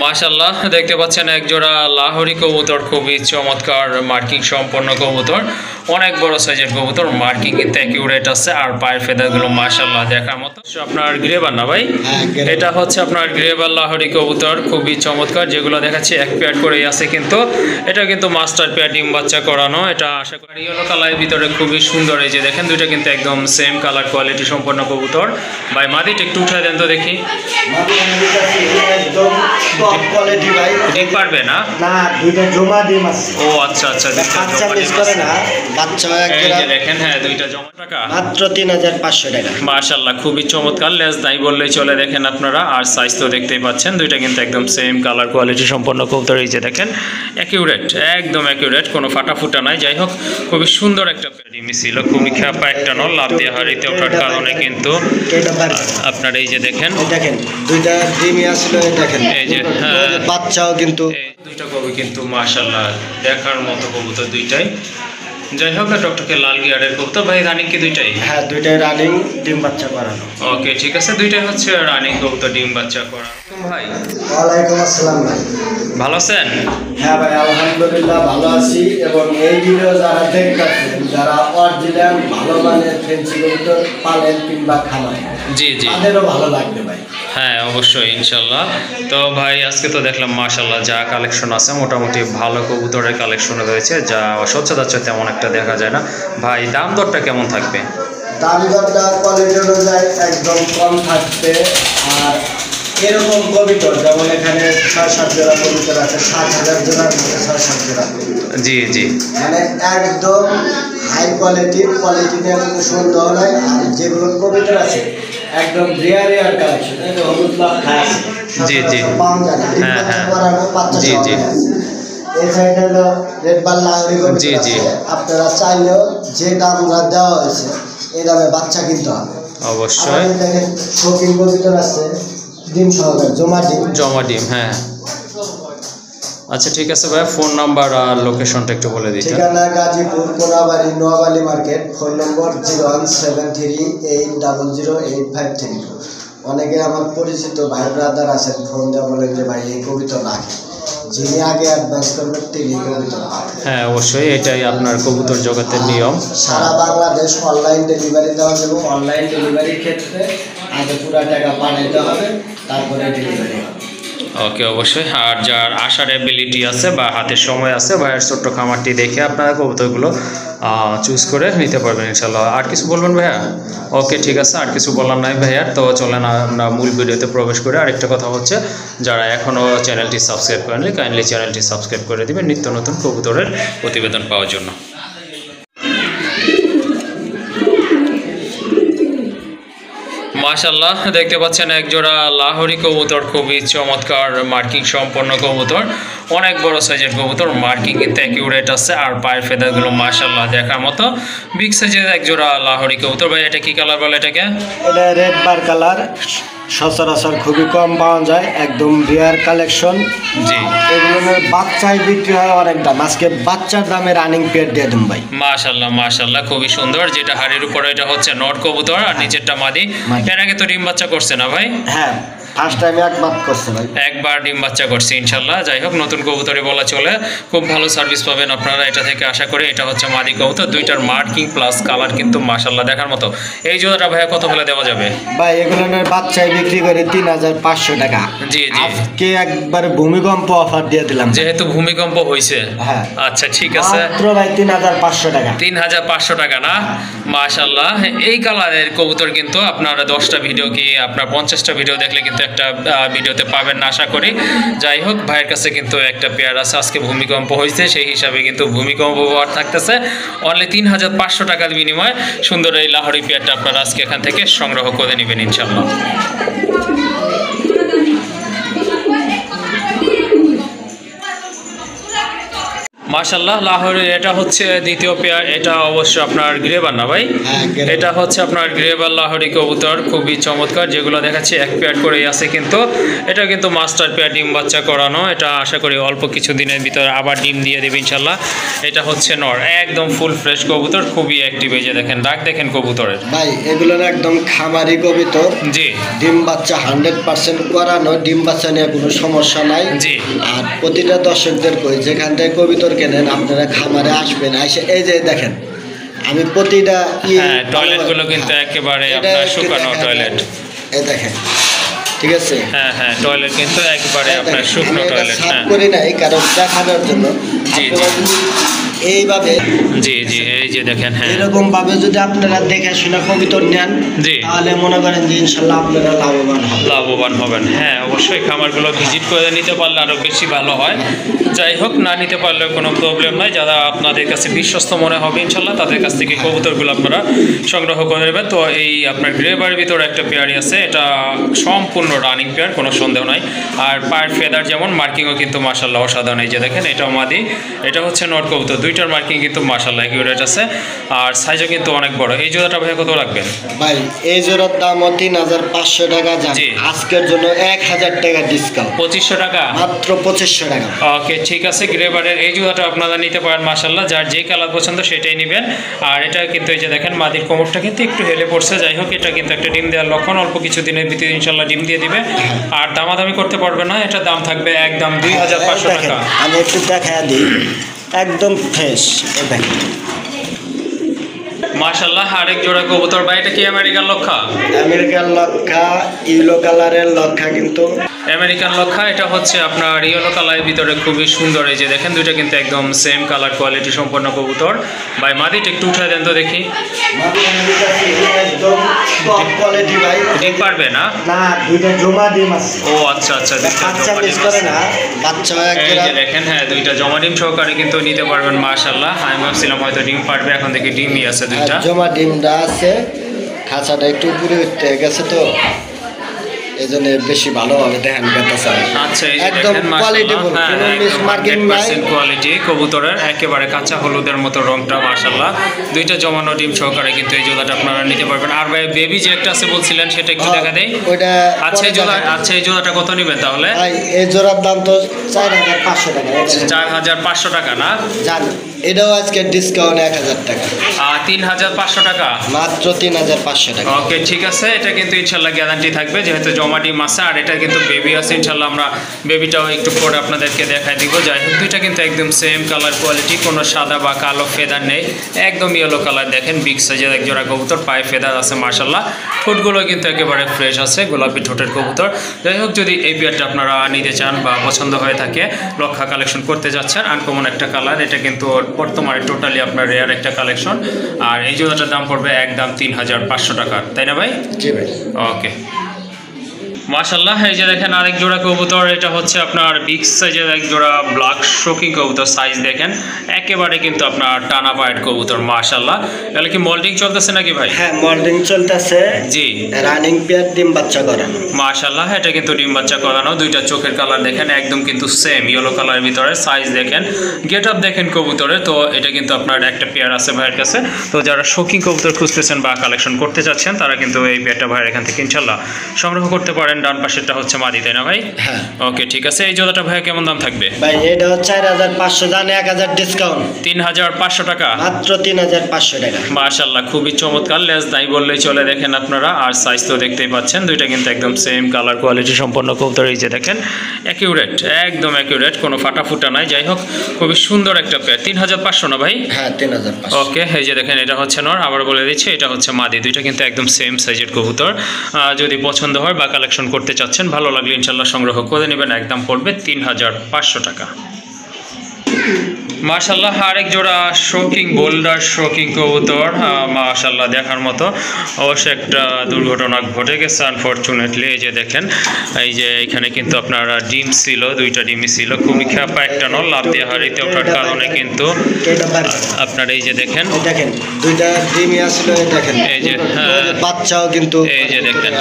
মাশাআল্লাহ দেখতে পাচ্ছেন এক জোড়া লাহোরি কবুতর, খুবই চমৎকার মার্কিং সম্পন্ন কবুতর, অনেক বড় সাইজের কবুতর, মার্কিং কিন্তু অ্যাকিউরেট আছে আর পায়ের ফেদারগুলো মাশাআল্লাহ দেখার মতো। আপনার গ্রেবার না ভাই? এটা হচ্ছে আপনার গ্রেবার লাহোরি কবুতর, খুবই চমৎকার, যেগুলো দেখাচ্ছি এক পেয়ার করেই আছে, কিন্তু এটা কিন্তু মাস্টার পেয়ার ডিম বাচ্চা করানো। এটা আশা করি ইয়েলো কালারের ভিতরে খুবই সুন্দর। এই যে দেখেন দুইটা কিন্তু একদম সেম কালার কোয়ালিটি সম্পন্ন কবুতর। ভাই মাদিটা একটু উঠায় দেন তো দেখি। টপ কোয়ালিটি ভাই। ডিম পারবে না? না, দুইটা জমা ডিম আছে। ও আচ্ছা আচ্ছা, বাচ্চা মিস করে না, বাচ্চা এই যে দেখেন, হ্যাঁ দুইটা জমা টাকা মাত্র 3500 টাকা। মাশাআল্লাহ খুবই চমৎকার, লেজ নাই বললেই চলে। দেখেন আপনারা, আর সাইজ তো দেখতেই পাচ্ছেন, দুইটা কিন্তু একদম সেম কালার কোয়ালিটি সম্পন্ন কবুতর। এই যে দেখেন অ্যাকিউরেট, একদম অ্যাকিউরেট, কোনো ফাটা ফুটা নাই। যাই হোক খুবই সুন্দর একটা ডিমি ছিল, খুবই খ্যাপা একটা নল, লাভ দিয়ে হারিতে ওঠার কারণে কিন্তু আপনার এই যে দেখেন দুইটা ডিমই আসলে দেখেন, এই যে বাচ্চাও কিন্তু দুইটা কবি কিন্তু মাশাআল্লাহ দেখার মতো কবুতর দুইটাই। যাই হোক টকটকে লাল গিয়ারের কবুতর। ভাই রানিং কি দুইটাই? হ্যাঁ দুইটাই রানিং, ডিম বাচ্চা করানো। ওকে ঠিক আছে, দুইটাই হচ্ছে রানিং কবুতর, ডিম বাচ্চা করা। ভাই ওয়ালাইকুম আসসালাম ভাই, ভালো আছেন? হ্যাঁ ভাই আলহামদুলিল্লাহ ভালো আছি। এবং এই ভিডিও যারা দেখতেছেন, যারা অরিজিনাল ভালো মানের ফেন্সি কবুতর পালেন কিংবা খামার, জি জি, তাদেরও ভালো লাগবে ভাই। হ্যাঁ অবশ্যই ইনশাল্লাহ। তো ভাই আজকে তো দেখলাম মাশাআল্লাহ যা কালেকশন আছে মোটামুটি ভালো কবুতরের কালেকশন রয়েছে, যা সচরাচর তেমন একটা দেখা যায় না। ভাই দাম দরটা কেমন থাকবে? দাম দরটা কোয়ালিটি অনুযায়ী একদম কম থাকবে। আর এরকম কবিতর যেমন এখানে 6-7 জোড়া কবিতর আছে, 7,000 জোড়ার মধ্যে 6-7 জোড়া কবিতর, জি জি, মানে একদম হাই কোয়ালিটি, কোয়ালিটিটা কিন্তু সুন্দর নয়। আর যেগুলো কবিতর আছে একদম রেয়ার কালেকশন, এটা হলুদ লাভ খায় আছে, জি জি, পাওয়া যায় না, হ্যাঁ হ্যাঁ, বাচ্চা জি জি, এই সাইডে হলো রেড বার লাহোরি কবিতর আছে। আপনারা চাইলেও যে দামটা দেওয়া হয়েছে এই দামে বাচ্চা কিনতে হবে অবশ্যই। দেখেন শৌখিন কবিতর আছে, ডিম সহকারে জমা ডিম, হ্যাঁ। আচ্ছা ঠিক আছে ভাই, ফোন নাম্বার আর লোকেশনটা একটু বলে দিন। ঠিকানা গাজীপুর কোনাবাড়ি নোয়াবালি মার্কেট, ফোন নম্বর 0173800853। অনেকে আমার পরিচিত ভাই ব্রাদার আছেন, ফোন দেওয়া বলেন যে ভাই এই কবিতা রাখে, যিনি আগে অ্যাডভান্স করবেন তিনি কবিতা পাবেন। হ্যাঁ অবশ্যই, এটাই আপনার কবুতর জগতের নিয়ম। সারা বাংলাদেশ অনলাইন ডেলিভারি দেওয়া যাবে। অনলাইন ডেলিভারির ক্ষেত্রে আগে পুরো টাকা পাঠাতে হবে, তারপরে ডেলিভারি হবে। ওকে অবশ্যই। আর যার আসার অ্যাবিলিটি আছে বা হাতের সময় আছে, ভাইয়ের ছোট্ট খামারটি দেখে আপনারা কবুতরগুলো চুজ করে নিতে পারবেন ইনশাল্লাহ। আর কিছু বলবেন ভাইয়া? ওকে ঠিক আছে, আর কিছু বলার নাই ভাইয়ার। তো চলেন আমরা মূল ভিডিওতে প্রবেশ করে। আরেকটা কথা হচ্ছে, যারা এখনও চ্যানেলটি সাবস্ক্রাইব করেননি কাইন্ডলি চ্যানেলটি সাবস্ক্রাইব করে দেবেন নিত্য নতুন কবুতরের প্রতিবেদন পাওয়ার জন্য। মাশাআল্লাহ দেখতে পাচ্ছেন এক জোড়া লাহোরি কবুতর, খুবই চমৎকার মার্কিং সম্পন্ন কবুতর, অনেক বড় সাইজের কবুতর, মার্কিং কিন্তু অ্যাকিউরেট আছে আর পায়ের ফেদারগুলো মাশাআল্লাহ দেখার মতো। বিগ সাইজের এক জোড়া লাহোরি কবুতর। ভাই এটা কি কালার বলে এটাকে? এটা রেড বার কালার, সচরাচর খুবই কম পাওয়া যায়, একদম রেয়ার কালেকশন। জি, এগুলোর বাচ্চায় বিক্রি হয় অনেক দাম। আজকে বাচ্চার দামে রানিং পেয়ার দিয়ে দেন ভাই। মাশাআল্লাহ মাশাআল্লাহ খুবই সুন্দর। যেটা হাড়ির উপরে এটা হচ্ছে নট কবুতর আর নিচেরটা মাদি। এর আগে তো ডিম বাচ্চা করছে না ভাই? হ্যাঁ ফার্স্ট টাইম একবার করছে ভাই, একবার ডিম বাচ্চা করছে ইনশাল্লাহ। যাই হোক নতুন কবুতরই বলা চলে, খুব ভালো সার্ভিস পাবেন আপনারা এটা থেকে আশা করি। এটা হচ্ছে মাদি কবুতর, দুইটার মার্কিং প্লাস কালার কিন্তু মাশাআল্লাহ দেখার মতো। এই জোড়াটা ভাইয়া কত হলে দেওয়া যাবে? ভাই এগুলোর বাচ্চায় বিক্রি করে 3500 টাকা। জি জি, আজকে একবার ভূমিকম্প অফার দিয়ে দিলাম, যেহেতু ভূমিকম্প হয়েছে। হ্যাঁ আচ্ছা ঠিক আছে, মাত্র ভাই 3500 টাকা। 3500 টাকা না? মাশাআল্লাহ এই কালারের কবুতর কিন্তু আপনার 10টা ভিডিও কি আপনার 50টা ভিডিও দেখলে কিন্তু একটা ভিডিওতে পাবেন না আশা করি। যাই হোক ভাইয়ের কাছে কিন্তু একটা পেয়ার আছে, আজকে ভূমিকম্প হয়েছে সেই হিসাবে কিন্তু ভূমিকম্প পাওয়ার থাকতেছে। অনলি 3500 টাকার বিনিময়ে সুন্দর এই লাহোরি পেয়ারটা আপনারা আজকে এখান থেকে সংগ্রহ করে নেবেন ইনশাল্লাহ। মাশাআল্লাহ লাহোরের এটা হচ্ছে দ্বিতীয় পেয়ার, এটা অবশ্য আপনার গ্রেবার না ভাই? হ্যাঁ, গ্রেবার। এটা হচ্ছে আপনার গ্রেবার লাহোরি কবুতর, খুবই চমৎকার। যেগুলো দেখাচ্ছি এক পেয়ার করেই আছে, কিন্তু এটা কিন্তু মাস্টার পেয়ার, ডিম বাচ্চা করানো। এটা আশা করি অল্প কিছু দিনের ভিতরে আবার ডিম দিয়ে দেবে ইনশাল্লাহ। এটা হচ্ছে নর, একদম ফুল ফ্রেশ কবুতর, খুবই অ্যাক্টিভ। এই যে দেখেন ডাক দেখেন কবুতরের ভাই এগুলোর একদম খামারি কবিতর, জি ডিম বাচ্চা 100% করানো, ডিম বাচ্চা নিয়ে কোনো সমস্যা নাই। জি। আর প্রতিটা দর্শকদের কই যেখান থেকে কবিতর কেনেন আপনারা খামারে আসবেন, এসে এই যে দেখেন আমি প্রতিটা হ্যাঁ, টয়লেটগুলো কিন্তু একেবারে আপনার শুকানো টয়লেট। এই দেখেন, ঠিক আছে? হ্যাঁ হ্যাঁ, টয়লেট কিন্তু একবারে আপনার শুকনো টয়লেট। সাফ হ্যাঁ করি নাই কারণ দেখানোর জন্য। জি, আপনারা যদি এইভাবে জি জি, এই যে দেখেন। হ্যাঁ এরকম ভাবে যদি আপনারা দেখে শুনে কবিতর নেন, জি। তাহলে মনে করেন যে ইনশাল্লাহ আপনারা লাভবান হবেন। লাভবান হবেন। হ্যাঁ অবশ্যই খামারগুলো ভিজিট করে নিতে পারলে আরও বেশি ভালো হয়। যাই হোক, না নিতে পারলে কোনো প্রবলেম নাই। যারা আপনাদের কাছে বিশ্বস্ত মনে হবে ইনশাল্লাহ তাদের কাছ থেকে কবুতরগুলো আপনারা সংগ্রহ করে নেবেন। তো এই আপনার গ্রেবার ভিতরে একটা পেয়ারই আছে, এটা সম্পূর্ণ রানিং পেয়ার, কোনো সন্দেহ নাই। আর পায়ের ফেদার যেমন, মার্কিংও কিন্তু মাশাল্লাহ অসাধারণ। এই যে দেখেন এটাও মাদি, এটা হচ্ছে নট কবুতর, দুইটার মার্কিং কিন্তু মাশাল্লাহ একিউরেট আছে। আর সাইজও কিন্তু অনেক বড়। এই জোড়াটা ভাই কত রাখবেন? ভাই এই জোড়ার দামও 3500 টাকা। যান জি। আজকের জন্য 1000 টাকা ডিসকাউন্ট, 2500 টাকা। মাত্র 2500 টাকা। ওকে ঠিক আছে, গ্রেবারের এই জুতাটা আপনারা নিতে পারেন মাশাল্লাহ, যার যেই কালার পছন্দ সেটাই নেবেন। আর এটা কিন্তু এই যে দেখেন মাদির কোমরটা কিন্তু একটু হেলে পড়ছে। যাই হোক, এটা কিন্তু একটা ডিম দেওয়ার লক্ষণ, অল্প কিছু দিনের ভিতরে ইনশাল্লাহ ডিম দিয়ে দিবে। আর দামাদামি করতে পারবে না, এটা দাম থাকবে একদম 2500 দেখেন, টাকা। আমি একটু দেখা দিই, একদম ফ্রেশ। এই দেখেন মাশাল্লাহ আরেক জোড়া কবুতর ভাই, এটা কি আমেরিকান লক্ষা? আমেরিকান লক্ষা, ইয়েলো কালারের লক্ষা কিন্তু। আমেরিকান লক্ষা, এটা হচ্ছে আপনার ইয়েলো কালারের ভিতরে খুবই সুন্দর। এই যে দেখেন দুইটা কিন্তু একদম সেম কালার, কোয়ালিটি সম্পন্ন কবুতর। ভাই মাদিটা একটু উঠায় দেন তো দেখি। একদম টপ কোয়ালিটি ভাই। ডিম পারবে না? না, দুইটা জমা ডিম আছে। ও আচ্ছা আচ্ছা, দুইটা বাচ্চা জমা মিস ডিম করে আছে। না, বাচ্চা এই যে দেখেন, হ্যাঁ দুইটা জমা ডিম সহকারে কিন্তু নিতে পারবেন মাশাল্লাহ। আমি ভাবছিলাম হয়তো ডিম পারবে, এখন দেখি ডিমই আছে দুইটা। জমা ডিমটা আছে, খাঁচাটা একটু উপরে উঠতে গেছে তো এই জন্য বেশি ভালোভাবে দেখেন পেতেছে। আচ্ছা, এই যে একদম দেখেন কোয়ালিটি মাশাআল্লাহ, ফুল, হ্যাঁ কোনো মিস মার্কিং নাই। 100% কোয়ালিটি কবুতরের, একেবারে কাঁচা হলুদের মতো রংটা মাশাআল্লাহ। দুইটা জমানো ডিম সহকারে কিন্তু এই জোড়াটা আপনারা নিতে পারবেন। আর ভাই বেবি যে একটা আছে বলছিলেন, সেটা একটু দেখা দেই। ওইটা আচ্ছা এই জোড়া, আচ্ছা এই জোড়াটা কত নেবেন তাহলে? ভাই এই জোড়ার দাম তো 4500 টাকা। 4500 টাকা না? জান, এটাও আজকে ডিসকাউন্ট 1000 টাকা, 3500 টাকা। মাত্র 3500 টাকা। ওকে ঠিক আছে, এটা কিন্তু ইনশাল্লাহ গ্যারান্টি থাকবে, যেহেতু জমা ডিম আছে। আর এটা কিন্তু বেবি আছে, ইনশাল্লাহ আমরা বেবিটাও একটু পরে আপনাদেরকে দেখাই দিব। যাই হোক, দুইটা কিন্তু একদম সেম কালার কোয়ালিটি, কোনো সাদা বা কালো ফেদার নেই, একদম ইয়েলো কালার। দেখেন বিগ সাইজের এক জোড়া কবুতর, পায়ে ফেদার আছে মাশাল্লাহ। ঠোঁটগুলো কিন্তু একেবারে ফ্রেশ আছে, গোলাপি ঠোঁটের কবুতর। যাই হোক, যদি এই পেয়ারটা আপনারা নিতে চান বা পছন্দ হয়ে থাকে, লক্ষা কালেকশন করতে যাচ্ছেন, আনকমন একটা কালার, এটা কিন্তু বর্তমানে টোটালি আপনার রেয়ার একটা কালেকশন। আর এই জোড়াটার দাম পড়বে একদম 3500 টাকা, তাই না ভাই? জি ভাই। ওকে মাশাল্লাহ, এই যে দেখেন আরেক জোড়া কবুতর, এটা হচ্ছে আপনার বিগ সাইজের এক জোড়া ব্ল্যাক শোকিং কবুতর। সাইজ দেখেন একেবারে কিন্তু আপনার টানা পায়ের কবুতর মাশাল্লাহ। তাহলে কি মল্টিং চলতেছে নাকি ভাই? হ্যাঁ, মল্টিং চলতেছে। জি, রানিং পেয়ার, ডিম বাচ্চা করানো মাশাল্লাহ। এটা কিন্তু ডিম বাচ্চা করানো, দুইটা চোখের কালার দেখেন একদম কিন্তু সেম ইয়েলো কালারের ভিতরে। সাইজ দেখেন, গেট আপ দেখেন কবুতরের। তো এটা কিন্তু আপনার একটা পেয়ার আছে ভাইয়ের কাছে। তো যারা শোকিং কবুতর খুঁজতেছেন বা কালেকশন করতে চাচ্ছেন, তারা কিন্তু এই পেয়ারটা ভাইয়ের এখান থেকে ইনশাল্লাহ সংগ্রহ করতে পারেন। ডান পাশেরটা হচ্ছে মাদি, তাই না ভাই? হ্যাঁ। ওকে ঠিক আছে, এই জোড়াটা ভাইয়া কেমন দাম থাকবে? ভাই এটা হচ্ছে 4500, জানে 1000 ডিসকাউন্ট, 3500 টাকা। মাত্র 3500 টাকা। মাশাল্লাহ, খুবই চমৎকার, লেস নাই বললেই চলে। দেখেন আপনারা, আর সাইজ তো দেখতেই পাচ্ছেন, দুইটা কিন্তু একদম সেম কালার কোয়ালিটি সম্পন্ন কবুতর। এই যে দেখেন অ্যাকিউরেট, একদম অ্যাকিউরেট, কোনো ফাটাফুটা নাই। যাই হোক, খুবই সুন্দর একটা পেয়ার। 3500 না ভাই? হ্যাঁ, 3500। ওকে, এই যে দেখেন এটা হচ্ছে নর, আবার বলে দিচ্ছি এটা হচ্ছে মাদি। দুইটা কিন্তু একদম সেম সাইজের কবুতর। যদি পছন্দ হয় বা কালেকশন করতে চাচ্ছেন, ভালো লাগলে ইনশাল্লাহ সংগ্রহ করে নেবেন। একদম পড়বে 3500 টাকা। মাশাল্লাহ, আরেক জোড়া শোকিং বোল্ডার শোকিং কবুতর, মাশাল্লাহ দেখার মতো। অবশ্য একটা দুর্ঘটনা ঘটে গেছে আনফরচুনেটলি। এই যে দেখেন, এই যে এখানে কিন্তু আপনার ডিম ছিল, দুইটা ডিমই ছিল। খুবই খ্যাপা একটা নল, লাভ দিয়ে হারিতে ওঠার কারণে কিন্তু আপনার এই যে দেখেন, দেখেন দুইটা ডিমই আসলে দেখেন, এই যে হ্যাঁ, বাচ্চাও কিন্তু এই যে দেখেন,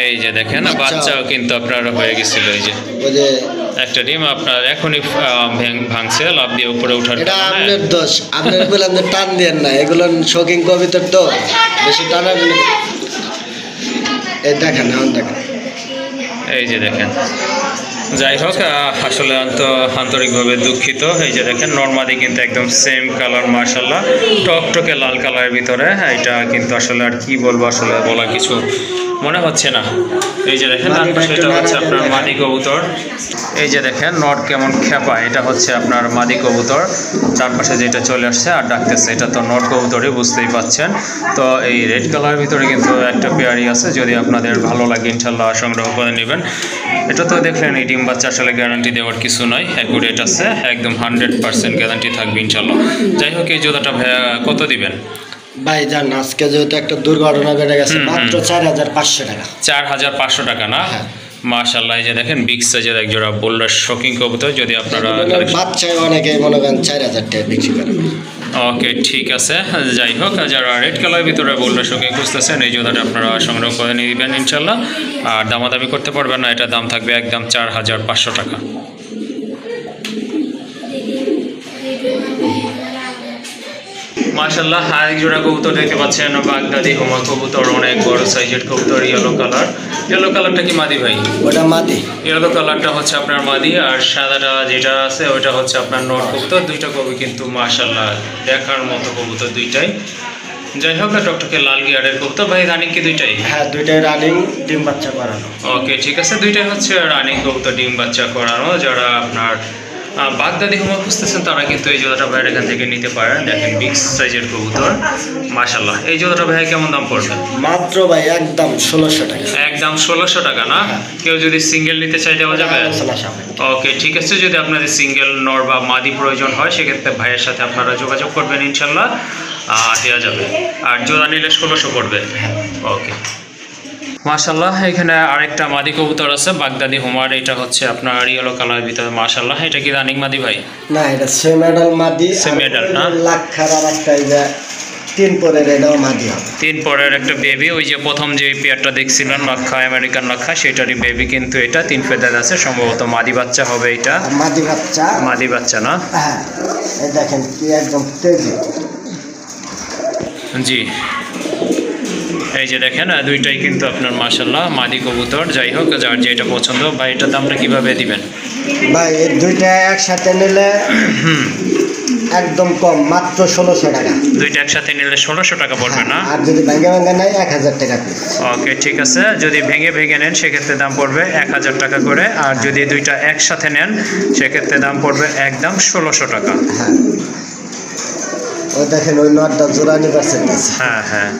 এই যে দেখেন বাচ্চাও কিন্তু আপনার হয়ে গেছিল। এই যে ওই যে একটা ডিম আপনার এখনই ভাঙছে, লাভ দিয়ে উপরে ওঠার এটা কারণে। আপনার দোষ, আপনার বলে আপনি টান দেন না, এগুলো শৌখিন কবিতার তো বেশি টানা। এই দেখেন, এখন দেখেন, এই যে দেখেন, যাই হোক আসলে আন্তরিকভাবে দুঃখিত। এই যে দেখেন নর্মালি কিন্তু একদম সেম কালার, মাশাল্লাহ টকটকে লাল কালারের ভিতরে। এটা কিন্তু আসলে আর কি বলবো, আসলে বলা কিছু মনে হচ্ছে না। এই যে দেখেন ডান পাশে এটা হচ্ছে আপনার মাদি কবুতর। এই যে দেখেন নট কেমন খেপা, এটা হচ্ছে আপনার মাদি কবুতর। ডান পাশে যেটা চলে আসছে আর ডাকতেছে, এটা তো নট কবুতরই, বুঝতেই পাচ্ছেন। তো এই রেড কালারের ভিতরে কিন্তু একটা পেয়ারি আছে, যদি আপনাদের ভালো লাগে ইনশাল্লাহ সংগ্রহ করে নেবেন। এটা তো দেখলেন এই ডিম বাচ্চা আসলে গ্যারান্টি দেওয়ার কিছু নয়, অ্যাকুরেট আছে, একদম 100% গ্যারান্টি থাকবে ইনশাল্লাহ। যাই হোক এই জোড়াটা ভাইয়া কত দিবেন? ভাই জান আজকে যেহেতু একটা দুর্ঘটনা ঘটে গেছে, মাত্র 4,500 টাকা। 4,500 টাকা না? মাশাআল্লাহ, এই যে দেখেন বিগ সাইজের এক জোড়া বোল্ডার শোকিং কবুতর। যদি আপনারা বাচ্চায় অনেকে মনে করেন 4,000 টাকা বিক্রি করে। ওকে ঠিক আছে, যাই হোক যারা রেড কালারের ভিতরে বোল্ডার শোকিং খুঁজতেছেন এই জোড়াটা আপনারা সংগ্রহ করে নেবেন ইনশাল্লাহ। আর দামাদামি করতে পারবেন না, এটা দাম থাকবে একদম 4,500 টাকা। মাশাআল্লাহ আরেক জোড়া কবুতর দেখতে পাচ্ছেন, বাগদাদি হুমা কবুতর, অনেক বড় সাইজের কবুতর, ইয়েলো কালার। ইয়েলো কালারটা কি মাদি ভাই? ওটা মাদি। ইয়েলো কালারটা হচ্ছে আপনার মাদি, আর সাদাটা যেটা আছে ওইটা হচ্ছে আপনার নর কবুতর। দুইটা কবি কিন্তু মাশাআল্লাহ দেখার মতো কবুতর দুইটাই। যাই হোক টকটকে লাল গিয়ারের কবুতর। ভাই রানিং কি দুইটাই? হ্যাঁ দুইটাই রানিং, ডিম বাচ্চা করানো। ওকে ঠিক আছে, দুইটাই হচ্ছে রানিং কবুতর, ডিম বাচ্চা করানো। যারা আপনার বাগদাদি হুমা খুঁজতেছেন তারা কিন্তু এই জোড়াটা ভাইয়ের এখান থেকে নিতে পারেন। দেখেন বিগ সাইজের কবুতর মাশাআল্লাহ। এই জোড়াটা ভাই কেমন দাম পড়বে? মাত্র ভাই একদম 1,600 টাকা। একদম 1,600 টাকা না? কেউ যদি সিঙ্গেল নিতে চাই দেওয়া যাবে? ওকে ঠিক আছে, যদি আপনাদের সিঙ্গেল নর বা মাদি প্রয়োজন হয় সেক্ষেত্রে ভাইয়ের সাথে আপনারা যোগাযোগ করবেন ইনশাল্লাহ, দেওয়া যাবে। আর জোড়া নিলে 1,600 পড়বে। ওকে মাশাআল্লাহ, এখানে আরেকটা মাদি কবুতর আছে বাগদাদি হুমার। এটা হচ্ছে আপনার ইয়েলো কালারের ভিতরে মাশাআল্লাহ। এটা কি রানিং মাদি ভাই? না এটা সেম অ্যাডাল মাদি। সেম অ্যাডাল না? লাক্ষার আর একটা এই যে 3 পরের এটাও মাদি হবে। 3 পরের একটা বেবি, ওই যে প্রথম যে পেয়ারটা দেখছিলেন লাক্ষা, আমেরিকান লাক্ষা, সেটারই বেবি কিন্তু এটা 3 ফেদার আছে, সম্ভবত মাদি বাচ্চা হবে এটা। মাদি বাচ্চা। মাদি বাচ্চা না? হ্যাঁ এই দেখেন কি একদম তেজি। জি এই যে দেখেন দুইটাই কিন্তু আপনার মাশাআল্লাহ মাদি কবুতর। যাই হোক যার যেটা পছন্দ ভাই, এটার দামটা কিভাবে দিবেন? ভাই এই দুইটা একসাথে নিলে একদম কম, মাত্র 1,600 টাকা। দুইটা একসাথে নিলে 1,600 টাকা পড়বে না? আর যদি ভেঙে ভেঙে নেয় 1,000 টাকা পিস। ওকে ঠিক আছে, যদি ভেঙে ভেঙে নেন সেক্ষেত্রে দাম পড়বে 1,000 টাকা করে, আর যদি দুইটা একসাথে নেন সেক্ষেত্রে দাম পড়বে একদম 1,600 টাকা। হ্যাঁ ওই দেখেন ওই নটটা জোড়া নিবার চাইতেছে। হ্যাঁ হ্যাঁ